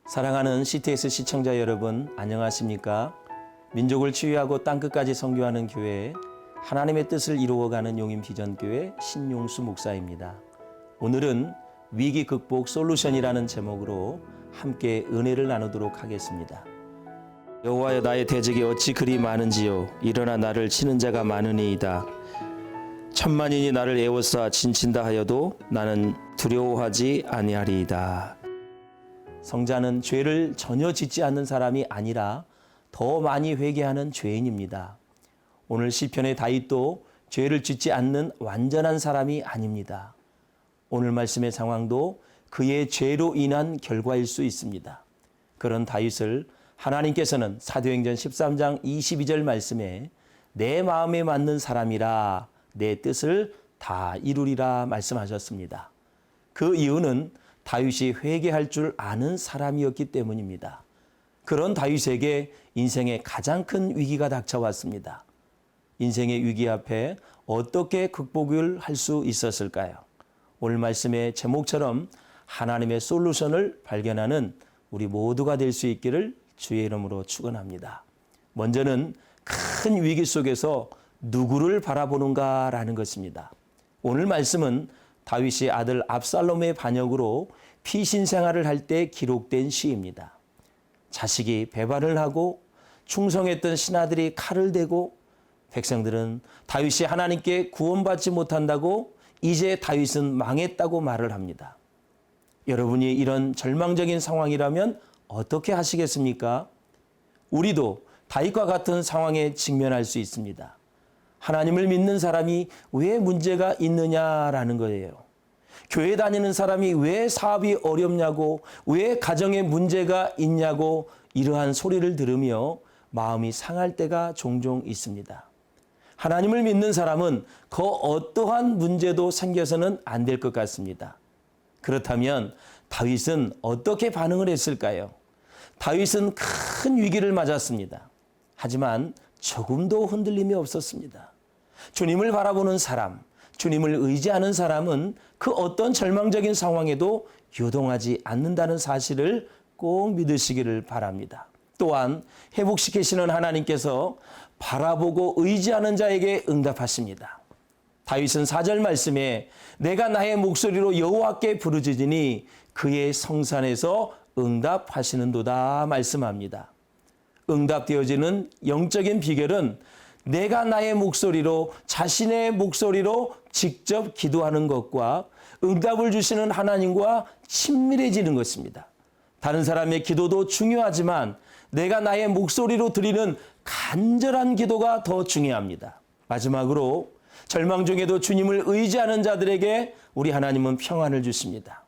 사랑하는 CTS 시청자 여러분, 안녕하십니까? 민족을 치유하고 땅끝까지 선교하는 교회, 하나님의 뜻을 이루어가는 용인비전교회 신용수 목사입니다. 오늘은 위기 극복 솔루션이라는 제목으로 함께 은혜를 나누도록 하겠습니다. 여호와여, 나의 대적이 어찌 그리 많은지요. 일어나 나를 치는 자가 많으니이다. 천만인이 나를 에워싸 진친다 하여도 나는 두려워하지 아니하리이다. 성자는 죄를 전혀 짓지 않는 사람이 아니라 더 많이 회개하는 죄인입니다. 오늘 시편의 다윗도 죄를 짓지 않는 완전한 사람이 아닙니다. 오늘 말씀의 상황도 그의 죄로 인한 결과일 수 있습니다. 그런 다윗을 하나님께서는 사도행전 13장 22절 말씀에 내 마음에 맞는 사람이라 내 뜻을 다 이루리라 말씀하셨습니다. 그 이유는 다윗이 회개할 줄 아는 사람이었기 때문입니다. 그런 다윗에게 인생의 가장 큰 위기가 닥쳐왔습니다. 인생의 위기 앞에 어떻게 극복을 할 수 있었을까요? 오늘 말씀의 제목처럼 하나님의 솔루션을 발견하는 우리 모두가 될 수 있기를 주의 이름으로 축원합니다. 먼저는 큰 위기 속에서 누구를 바라보는가라는 것입니다. 오늘 말씀은 다윗이 아들 압살롬의 반역으로 피신 생활을 할 때 기록된 시입니다. 자식이 배반을 하고 충성했던 신하들이 칼을 대고 백성들은 다윗이 하나님께 구원받지 못한다고 이제 다윗은 망했다고 말을 합니다. 여러분이 이런 절망적인 상황이라면 어떻게 하시겠습니까? 우리도 다윗과 같은 상황에 직면할 수 있습니다. 하나님을 믿는 사람이 왜 문제가 있느냐라는 거예요. 교회 다니는 사람이 왜 사업이 어렵냐고, 왜 가정에 문제가 있냐고 이러한 소리를 들으며 마음이 상할 때가 종종 있습니다. 하나님을 믿는 사람은 그 어떠한 문제도 생겨서는 안 될 것 같습니다. 그렇다면 다윗은 어떻게 반응을 했을까요? 다윗은 큰 위기를 맞았습니다. 하지만 조금도 흔들림이 없었습니다. 주님을 바라보는 사람, 주님을 의지하는 사람은 그 어떤 절망적인 상황에도 요동하지 않는다는 사실을 꼭 믿으시기를 바랍니다. 또한 회복시키시는 하나님께서 바라보고 의지하는 자에게 응답하십니다. 다윗은 4절 말씀에 내가 나의 목소리로 여호와께 부르짖으니 그의 성산에서 응답하시는도다 말씀합니다. 응답되어지는 영적인 비결은 내가 나의 목소리로, 자신의 목소리로 직접 기도하는 것과 응답을 주시는 하나님과 친밀해지는 것입니다. 다른 사람의 기도도 중요하지만 내가 나의 목소리로 드리는 간절한 기도가 더 중요합니다. 마지막으로 절망 중에도 주님을 의지하는 자들에게 우리 하나님은 평안을 주십니다.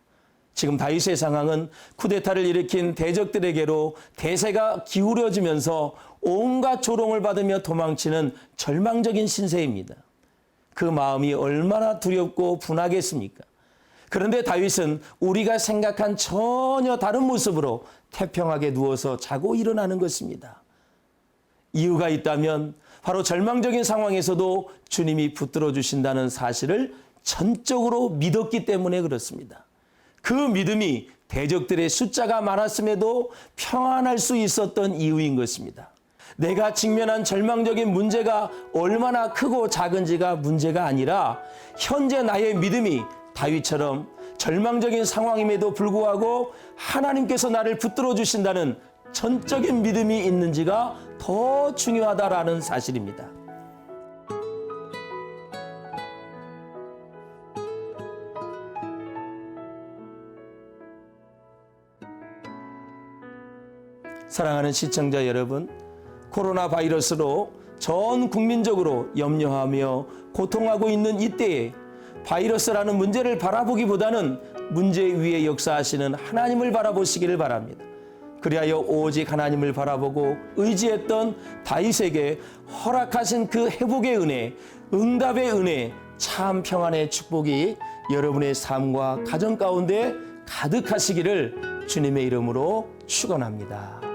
지금 다윗의 상황은 쿠데타를 일으킨 대적들에게로 대세가 기울어지면서 온갖 조롱을 받으며 도망치는 절망적인 신세입니다. 그 마음이 얼마나 두렵고 분하겠습니까? 그런데 다윗은 우리가 생각한 전혀 다른 모습으로 태평하게 누워서 자고 일어나는 것입니다. 이유가 있다면 바로 절망적인 상황에서도 주님이 붙들어 주신다는 사실을 전적으로 믿었기 때문에 그렇습니다. 그 믿음이 대적들의 숫자가 많았음에도 평안할 수 있었던 이유인 것입니다. 내가 직면한 절망적인 문제가 얼마나 크고 작은지가 문제가 아니라 현재 나의 믿음이 다윗처럼 절망적인 상황임에도 불구하고 하나님께서 나를 붙들어 주신다는 전적인 믿음이 있는지가 더 중요하다라는 사실입니다. 사랑하는 시청자 여러분, 코로나 바이러스로 전 국민적으로 염려하며 고통하고 있는 이때에 바이러스라는 문제를 바라보기보다는 문제 위에 역사하시는 하나님을 바라보시기를 바랍니다. 그리하여 오직 하나님을 바라보고 의지했던 다윗에게 허락하신 그 회복의 은혜, 응답의 은혜, 참 평안의 축복이 여러분의 삶과 가정 가운데 가득하시기를 주님의 이름으로 축원합니다.